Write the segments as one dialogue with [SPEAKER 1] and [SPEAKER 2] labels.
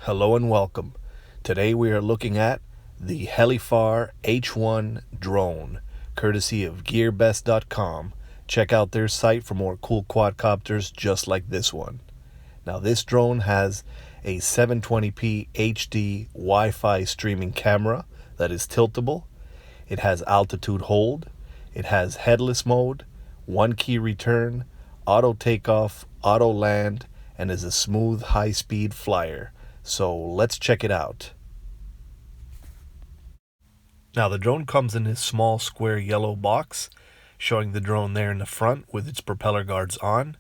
[SPEAKER 1] Hello and welcome. Today we are looking at the HeliFar H1 Drone, courtesy of GearBest.com. Check out their site for more cool quadcopters just like this one. Now this drone has a 720p HD Wi-Fi streaming camera that is tiltable. It has altitude hold. It has headless mode, one key return, auto takeoff, auto land, and is a smooth high-speed flyer. So let's check it out. Now the drone comes in this small square yellow box, showing the drone there in the front with its propeller guards on.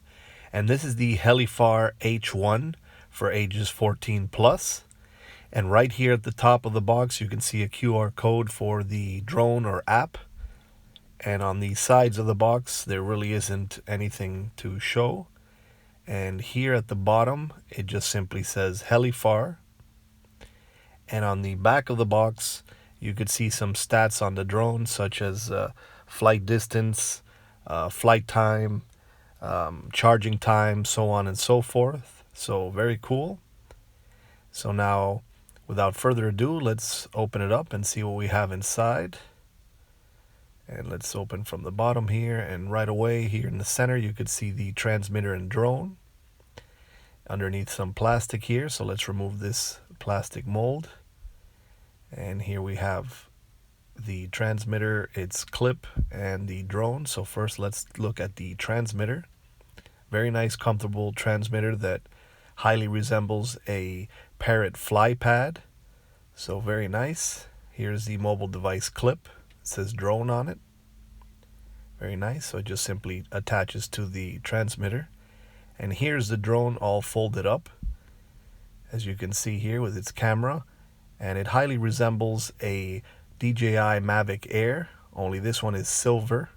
[SPEAKER 1] And this is the HeliFar H1 for ages 14 plus. And right here at the top of the box you can see a QR code for the drone or app. And on the sides of the box there really isn't anything to show. And here at the bottom it just simply says HeliFar. And on the back of the box you could see some stats on the drone, such as flight distance, flight time, charging time, so on and so forth. So very cool. So now without further ado, let's open it up and see what we have inside. And let's open from the bottom here, and right away here in the center you could see the transmitter and drone. Underneath some plastic here, so let's remove this plastic mold. And here we have the transmitter, its clip, and the drone. So first let's look at the transmitter. Very nice, comfortable transmitter that highly resembles a Parrot fly pad. So very nice. Here's the mobile device clip. It says drone on it. Very nice. So it just simply attaches to the transmitter. And here's the drone all folded up, as you can see here with its camera. And it highly resembles a DJI Mavic Air, only this one is silver.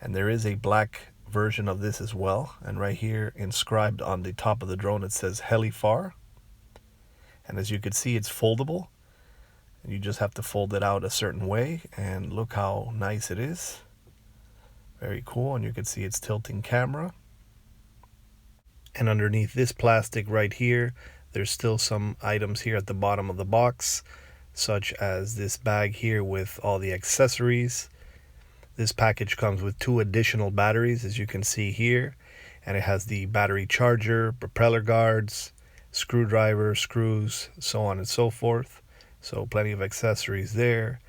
[SPEAKER 1] And there is a black version of this as well. And right here inscribed on the top of the drone it says HeliFar. And as you can see, it's foldable. You just have to fold it out a certain way, and look how nice it is. Very cool. And you can see its tilting camera. And underneath this plastic right here, there's still some items here at the bottom of the box, such as this bag here with all the accessories. This package comes with 2 additional batteries, as you can see here, and it has the battery charger, propeller guards, screwdriver, screws, so on and so forth. So plenty of accessories there.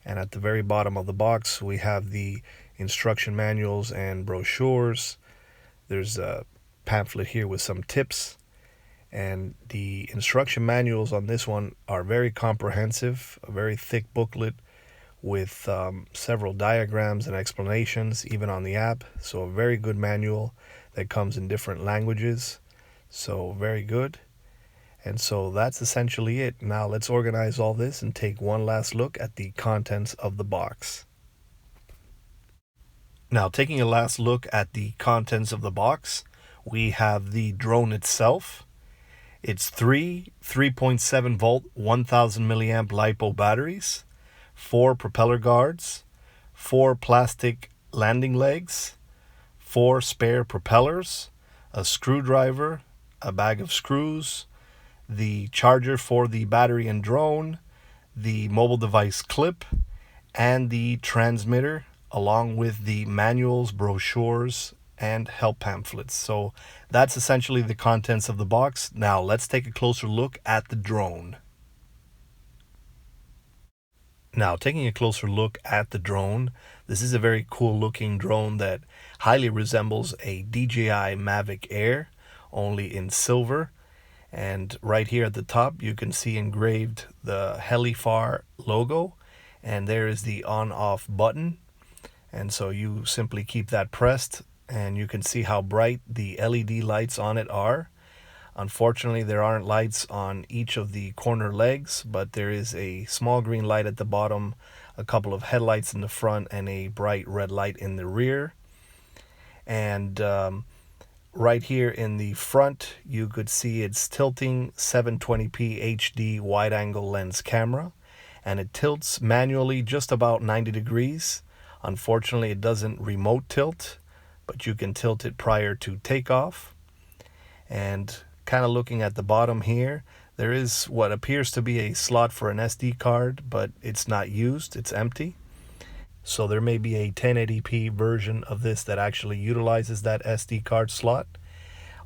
[SPEAKER 1] And at the very bottom of the box we have the instruction manuals and brochures. There's a pamphlet here with some tips, and the instruction manuals on this one are very comprehensive, a very thick booklet with several diagrams and explanations, even on the app. So a very good manual that comes in different languages. So very good. And so that's essentially it. Now let's organize all this and take one last look at the contents of the box. Now, taking a last look at the contents of the box, we have the drone itself. It's 3.7 volt 1000 milliamp LiPo batteries, 4 propeller guards, 4 plastic landing legs, 4 spare propellers, a screwdriver, a bag of screws, the charger for the battery and drone, the mobile device clip, and the transmitter, along with the manuals, brochures, and help pamphlets. So that's essentially the contents of the box. Now let's take a closer look at the drone. Now, taking a closer look at the drone, this is a very cool looking drone that highly resembles a DJI Mavic Air, only in silver. And right here at the top you can see engraved the HeliFar logo, and there is the on-off button. And so you simply keep that pressed, and you can see how bright the LED lights on it are. Unfortunately, there aren't lights on each of the corner legs, but there is a small green light at the bottom, a couple of headlights in the front, and a bright red light in the rear. And right here in the front you could see its tilting 720p HD wide-angle lens camera, and it tilts manually just about 90 degrees. Unfortunately, it doesn't remote tilt, but you can tilt it prior to takeoff. And kind of looking at the bottom here, There is what appears to be a slot for an SD card, but it's not used, it's empty. So there may be a 1080p version of this that actually utilizes that SD card slot.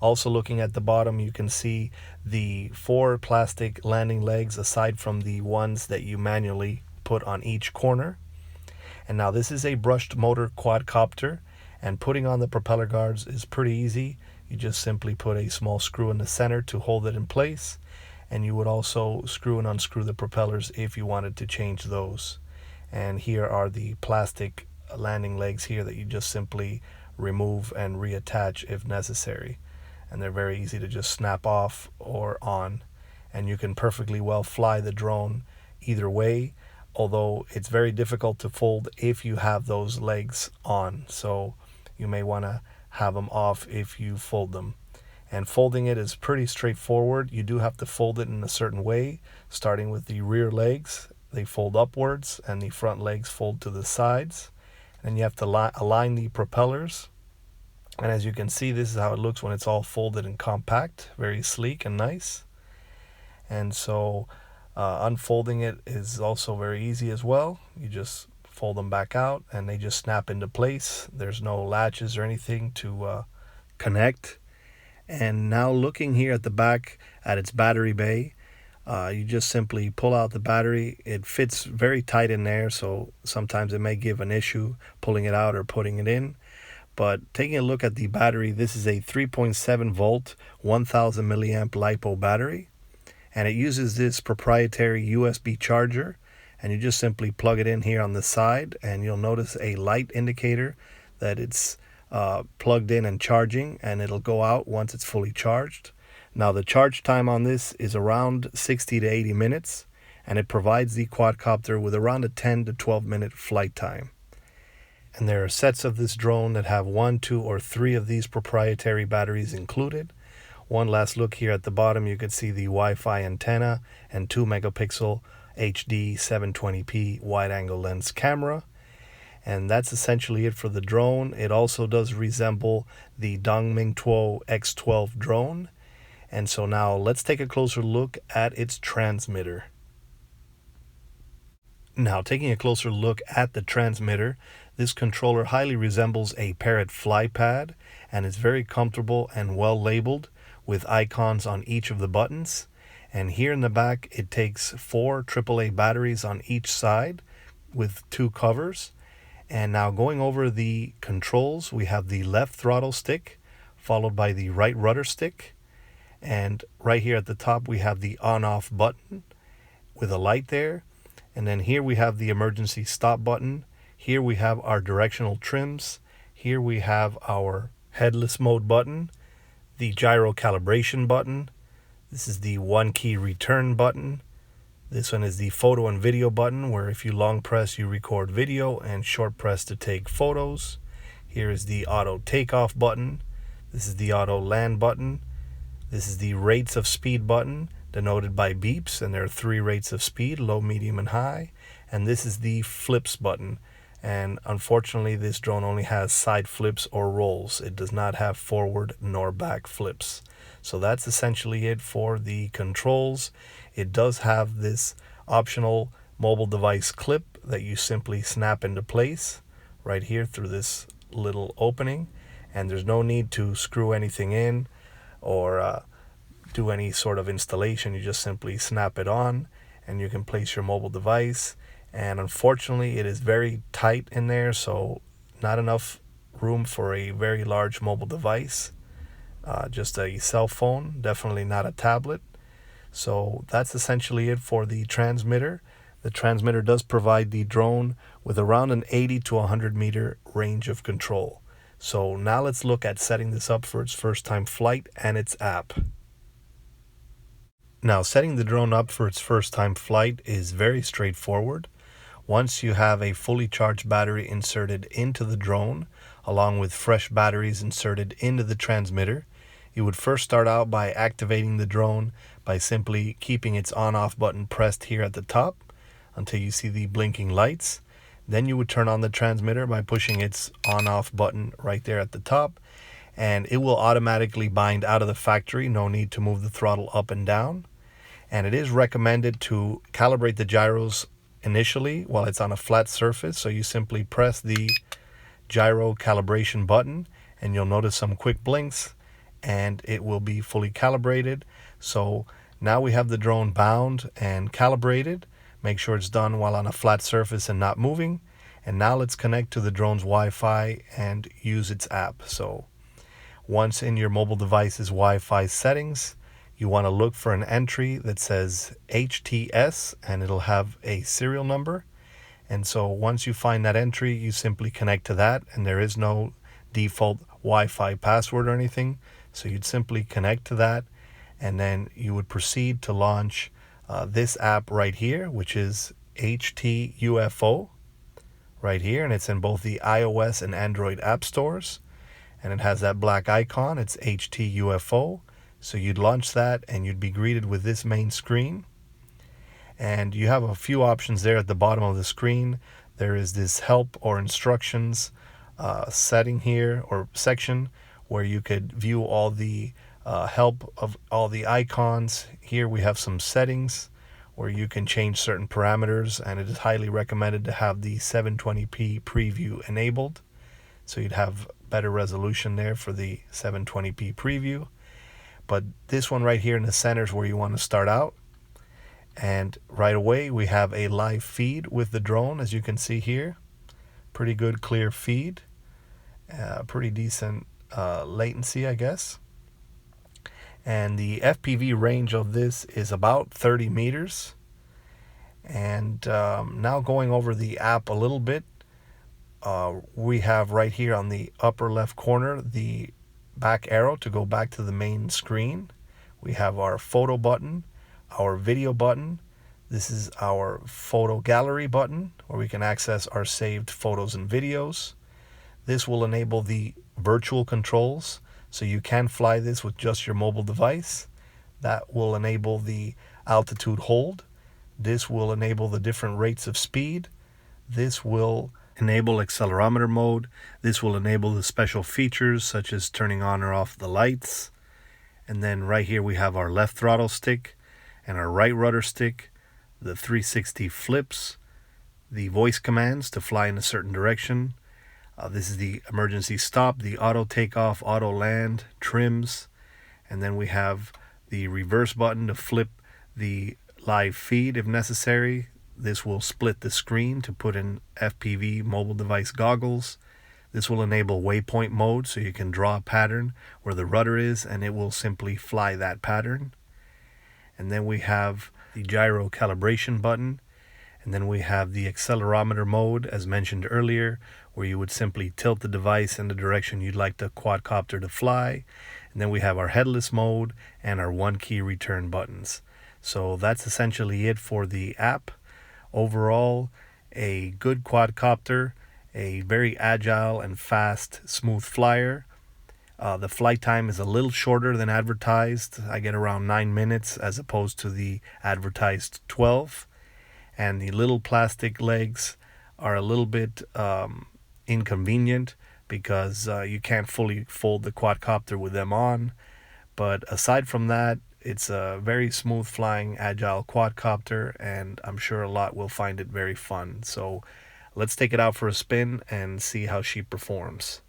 [SPEAKER 1] Also, looking at the bottom, you can see the 4 plastic landing legs aside from the ones that you manually put on each corner. And now this is a brushed motor quadcopter, and putting on the propeller guards is pretty easy. You just simply put a small screw in the center to hold it in place, and you would also screw and unscrew the propellers if you wanted to change those. And here are the plastic landing legs here that you just simply remove and reattach if necessary. And they're very easy to just snap off or on, and you can perfectly well fly the drone either way, although it's very difficult to fold if you have those legs on, so you may want to have them off if you fold them. And folding it is pretty straightforward. You do have to fold it in a certain way, starting with the rear legs. They fold upwards and the front legs fold to the sides, and you have to align the propellers. And as you can see, this is how it looks when it's all folded and compact, very sleek and nice. And so unfolding it is also very easy as well. You just fold them back out and they just snap into place. There's no latches or anything to connect. And now looking here at the back at its battery bay, you just simply pull out the battery. It fits very tight in there, so sometimes it may give an issue pulling it out or putting it in. But taking a look at the battery, this is a 3.7 volt 1000 milliamp LiPo battery, and it uses this proprietary USB charger. And you just simply plug it in here on the side, and you'll notice a light indicator that it's plugged in and charging, and it'll go out once it's fully charged. Now the charge time on this is around 60 to 80 minutes, and it provides the quadcopter with around a 10 to 12 minute flight time. And there are sets of this drone that have 1, 2, or 3 of these proprietary batteries included. One last look here at the bottom, you can see the Wi-Fi antenna and 2 megapixel HD 720p wide-angle lens camera. And that's essentially it for the drone. It also does resemble the Dongming X12 drone. And so now let's take a closer look at its transmitter. Now, taking a closer look at the transmitter, this controller highly resembles a Parrot FlyPad, and it's very comfortable and well labeled with icons on each of the buttons. And here in the back, it takes 4 AAA batteries on each side with 2 covers. And now going over the controls, we have the left throttle stick followed by the right rudder stick. And right here at the top, we have the on-off button with a light there. And then here we have the emergency stop button. Here we have our directional trims. Here we have our headless mode button, the gyro calibration button. This is the 1-key return button. This one is the photo and video button, where if you long press, you record video, and short press to take photos. Here is the auto takeoff button. This is the auto land button. This is the rates of speed button, denoted by beeps, and there are 3 rates of speed: low, medium, and high. And this is the flips button, and unfortunately this drone only has side flips or rolls. It does not have forward nor back flips. So that's essentially it for the controls. It does have this optional mobile device clip that you simply snap into place right here through this little opening, and there's no need to screw anything in or do any sort of installation. You just simply snap it on and you can place your mobile device. And unfortunately it is very tight in there, so not enough room for a very large mobile device. Just a cell phone, definitely not a tablet. So that's essentially it for the transmitter. The transmitter does provide the drone with around an 80 to 100 meter range of control. So now let's look at setting this up for its first time flight and its app. Now, setting the drone up for its first time flight is very straightforward. Once you have a fully charged battery inserted into the drone, along with fresh batteries inserted into the transmitter, you would first start out by activating the drone by simply keeping its on-off button pressed here at the top until you see the blinking lights. Then you would turn on the transmitter by pushing its on-off button right there at the top, and it will automatically bind out of the factory. No need to move the throttle up and down. And it is recommended to calibrate the gyros initially while it's on a flat surface. So you simply press the gyro calibration button and you'll notice some quick blinks and it will be fully calibrated. So now we have the drone bound and calibrated. Make sure it's done while on a flat surface and not moving. And now let's connect to the drone's Wi-Fi and use its app. So once in your mobile device's Wi-Fi settings, you want to look for an entry that says HTS and it'll have a serial number. And so once you find that entry, you simply connect to that, and there is no default Wi-Fi password or anything. So you'd simply connect to that, and then you would proceed to launch this app right here, which is HTUFO right here, and it's in both the iOS and Android app stores, and it has that black icon. It's HTUFO. So you'd launch that and you'd be greeted with this main screen. And you have a few options there at the bottom of the screen. There is this help or instructions setting here, or section, where you could view all the help of all the icons. Here we have some settings where you can change certain parameters, and it is highly recommended to have the 720p preview enabled. So you'd have better resolution there for the 720p preview. But this one right here in the center is where you want to start out. And right away we have a live feed with the drone, as you can see here. Pretty good clear feed, pretty decent latency, I guess. And the FPV range of this is about 30 meters. And now going over the app a little bit, we have right here on the upper left corner the back arrow to go back to the main screen. We have our photo button, our video button. This is our photo gallery button, where we can access our saved photos and videos. This will enable the virtual controls, so you can fly this with just your mobile device. That will enable the altitude hold. This will enable the different rates of speed. This will enable accelerometer mode. This will enable the special features such as turning on or off the lights. And then right here we have our left throttle stick and our right rudder stick, the 360 flips, the voice commands to fly in a certain direction. This is the emergency stop, the auto takeoff, auto land, trims. And then we have the reverse button to flip the live feed if necessary. This will split the screen to put in FPV mobile device goggles. This will enable waypoint mode, so you can draw a pattern where the rudder is and it will simply fly that pattern. And then we have the gyro calibration button. And then we have the accelerometer mode, as mentioned earlier, where you would simply tilt the device in the direction you'd like the quadcopter to fly. And then we have our headless mode and our one key return buttons. So that's essentially it for the app. Overall, a good quadcopter, a very agile and fast, smooth flyer. The flight time is a little shorter than advertised. I get around 9 minutes as opposed to the advertised 12. And the little plastic legs are a little bit inconvenient because you can't fully fold the quadcopter with them on. But aside from that, it's a very smooth flying, agile quadcopter, and I'm sure a lot will find it very fun. So let's take it out for a spin and see how she performs.